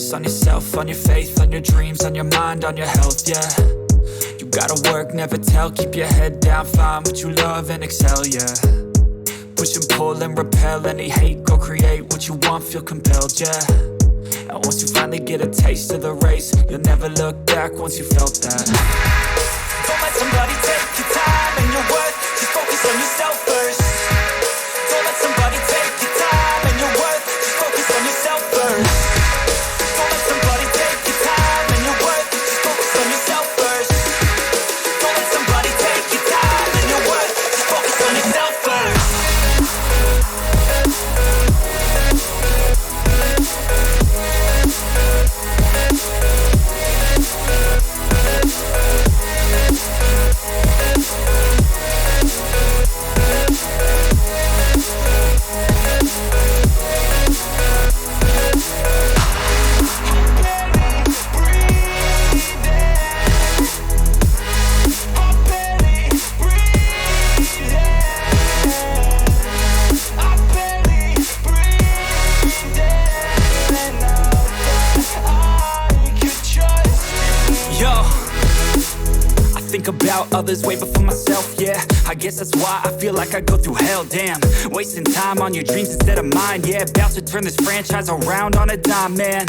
focus on yourself, on your faith, on your dreams, on your mind, on your health, yeah. You gotta work, never tell, keep your head down, find what you love and excel, yeah. Push and pull and repel any hate, go create what you want, feel compelled, yeah. And once you finally get a taste of the race, you'll never look back once you felt that. Don't let somebody take your time and your worth, just focus on yourself first. Don't let somebody take your time and your worth, just focus on yourself first. Don't let somebody take your time and your worth, just focus on yourself first. Don't let somebody take your time and your worth, just focus on yourself first. About others way before myself, yeah. I guess that's why I feel like I go through hell, damn. Wasting time on your dreams instead of mine, yeah. About to turn this franchise around on a dime, man.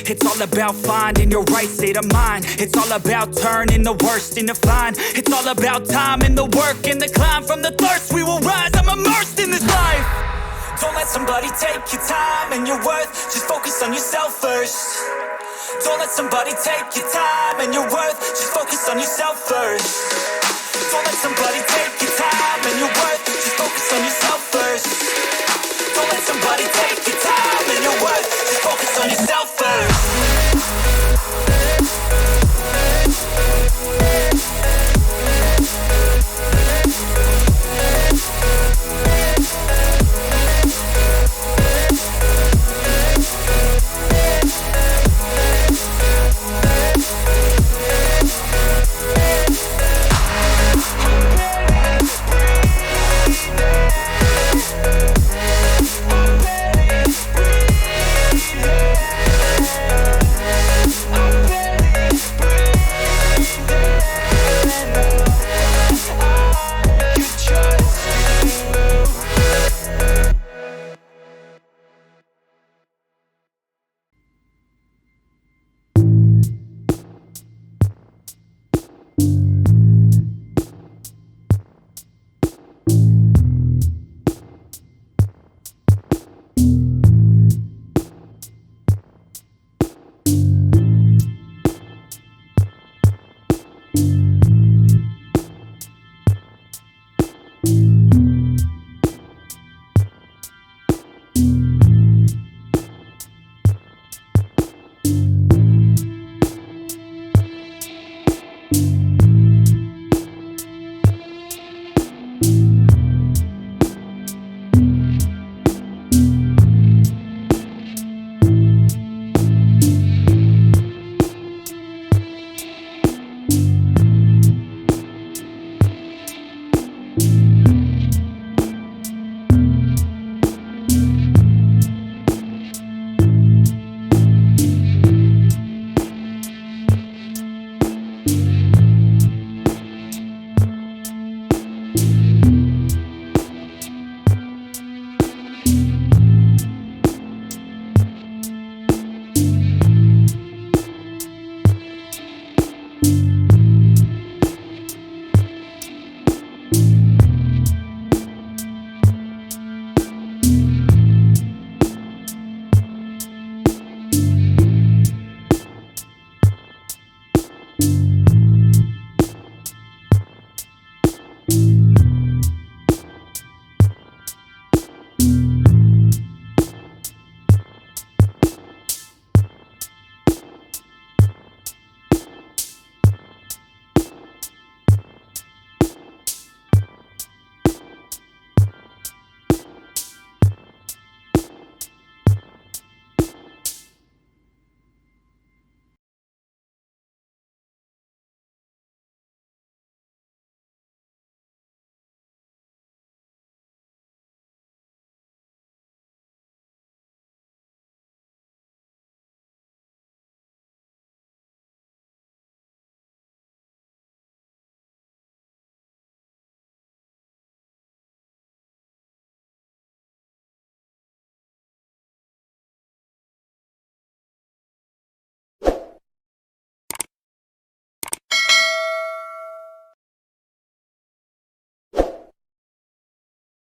It's all about finding your right state of mind. It's all about turning the worst into fine. It's all about time and the work and the climb. From the thirst we will rise, I'm immersed in this life. Don't let somebody take your time and your worth, just focus on yourself first. Don't let somebody take your time and your worth, just focus on yourself first. Don't let somebody take your time and your worth, just focus on yourself first. Don't let somebody take your time and your worth, just focus on yourself first.